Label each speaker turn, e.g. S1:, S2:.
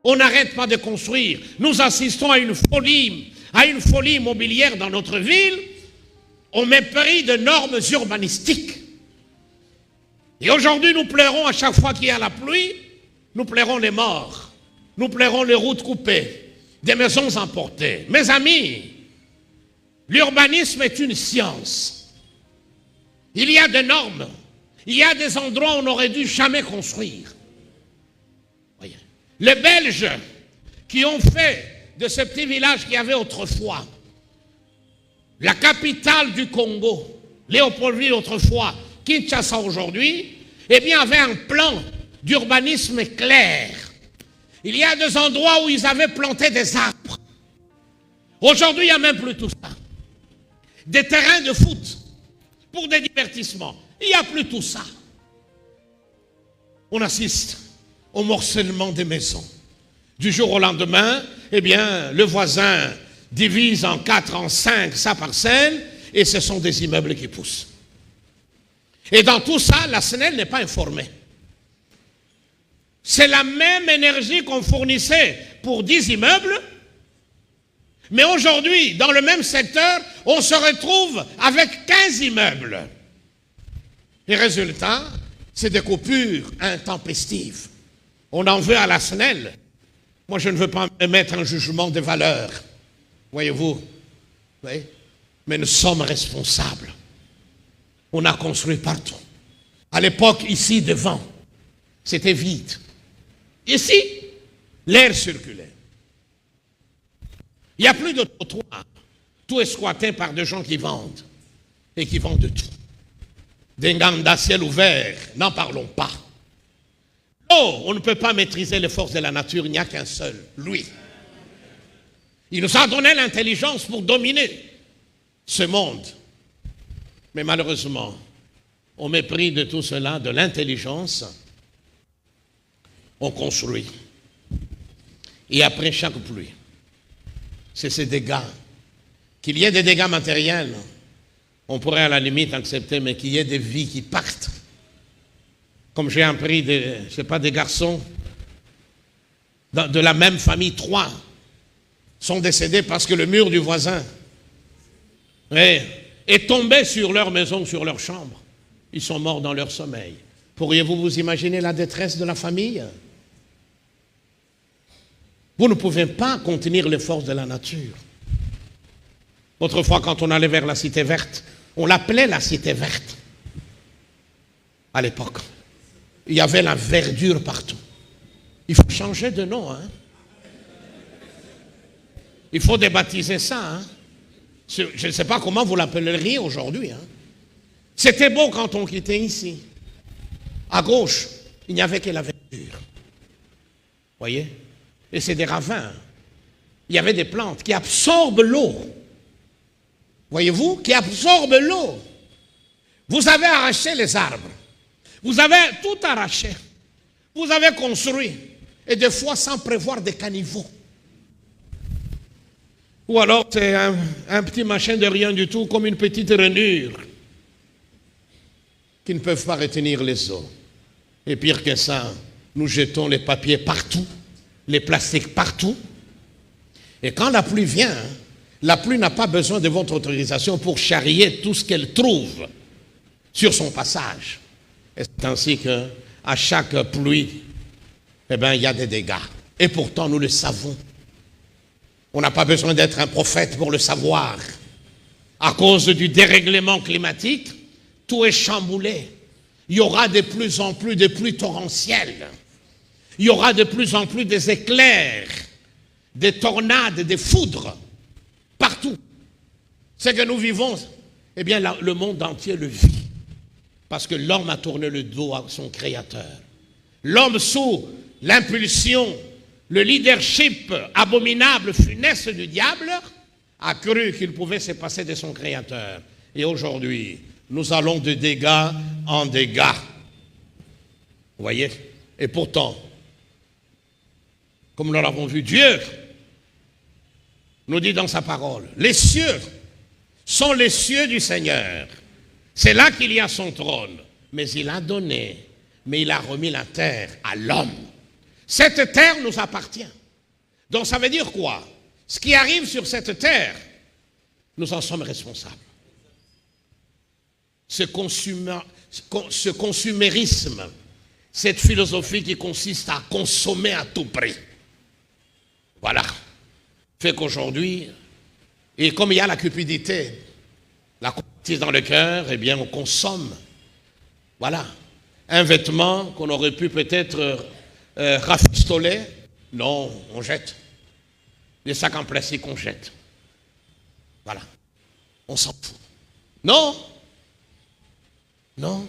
S1: On n'arrête pas de construire. Nous assistons à une folie immobilière dans notre ville, au mépris de normes urbanistiques. Et aujourd'hui, nous pleurons à chaque fois qu'il y a la pluie, nous pleurons les morts, nous pleurons les routes coupées, des maisons emportées. Mes amis, l'urbanisme est une science. Il y a des normes, il y a des endroits où on n'aurait dû jamais construire. Voyez. Les Belges qui ont fait de ce petit village qu'il y avait autrefois la capitale du Congo, Léopoldville autrefois, Kinshasa aujourd'hui, eh bien, avait un plan d'urbanisme clair. Il y a des endroits où ils avaient planté des arbres. Aujourd'hui, il n'y a même plus tout ça. Des terrains de foot pour des divertissements. Il n'y a plus tout ça. On assiste au morcellement des maisons. Du jour au lendemain, eh bien, le voisin divise en 4, en 5 sa parcelle, et ce sont des immeubles qui poussent. Et dans tout ça, la SNEL n'est pas informée. C'est la même énergie qu'on fournissait pour 10 immeubles, mais aujourd'hui, dans le même secteur, on se retrouve avec 15 immeubles. Et résultat, c'est des coupures intempestives. On en veut à la SNEL. Moi, je ne veux pas émettre un jugement de valeur. Voyez-vous, oui, mais nous sommes responsables. On a construit partout. À l'époque, ici, devant, c'était vide. Ici, l'air circulait. Il n'y a plus de trottoir. Tout est squatté par des gens qui vendent. Et qui vendent de tout. Des gangs à ciel ouvert, n'en parlons pas. Oh, on ne peut pas maîtriser les forces de la nature, il n'y a qu'un seul, lui. Il nous a donné l'intelligence pour dominer ce monde. Mais malheureusement, au mépris de tout cela, de l'intelligence, on construit. Et après chaque pluie, c'est ces dégâts. Qu'il y ait des dégâts matériels, on pourrait à la limite accepter, mais qu'il y ait des vies qui partent. Comme j'ai appris, je ne sais pas, des garçons de la même famille, 3 sont décédés parce que le mur du voisin est tombé sur leur maison, sur leur chambre. Ils sont morts dans leur sommeil. Pourriez-vous vous imaginer la détresse de la famille? Vous ne pouvez pas contenir les forces de la nature. Autrefois, quand on allait vers la cité verte, on l'appelait la cité verte. À l'époque, il y avait la verdure partout. Il faut changer de nom, hein? Il faut débaptiser ça, hein? Je ne sais pas comment vous l'appelleriez aujourd'hui, hein? C'était beau quand on quittait ici. À gauche, il n'y avait que la verdure. Voyez? Et c'est des ravins. Il y avait des plantes qui absorbent l'eau. Voyez-vous? Qui absorbent l'eau. Vous avez arraché les arbres. Vous avez tout arraché. Vous avez construit. Et des fois sans prévoir des caniveaux. Ou alors c'est un petit machin de rien du tout, comme une petite rainure, qui ne peuvent pas retenir les eaux. Et pire que ça, nous jetons les papiers partout, les plastiques partout. Et quand la pluie vient, la pluie n'a pas besoin de votre autorisation pour charrier tout ce qu'elle trouve sur son passage. Et c'est ainsi qu'à chaque pluie, eh bien, il y a des dégâts. Et pourtant, nous le savons. On n'a pas besoin d'être un prophète pour le savoir. À cause du dérèglement climatique, tout est chamboulé. Il y aura de plus en plus de pluies torrentielles. Il y aura de plus en plus des éclairs, des tornades, des foudres, partout. Ce que nous vivons, eh bien, le monde entier le vit. Parce que l'homme a tourné le dos à son créateur. L'homme, sous l'impulsion, le leadership abominable, funeste du diable, a cru qu'il pouvait se passer de son créateur. Et aujourd'hui, nous allons de dégâts en dégâts. Vous voyez? Et pourtant, comme nous l'avons vu, Dieu nous dit dans sa parole, les cieux sont les cieux du Seigneur. C'est là qu'il y a son trône. Mais il a donné, mais il a remis la terre à l'homme. Cette terre nous appartient. Donc ça veut dire quoi? Ce qui arrive sur cette terre, nous en sommes responsables. Ce consumérisme, cette philosophie qui consiste à consommer à tout prix, voilà, fait qu'aujourd'hui, et comme il y a la cupidité, la convoitise dans le cœur, eh bien on consomme, voilà, un vêtement qu'on aurait pu peut-être rafistoler, non, on jette. Les sacs en plastique, on jette. Voilà, on s'en fout. Non, non.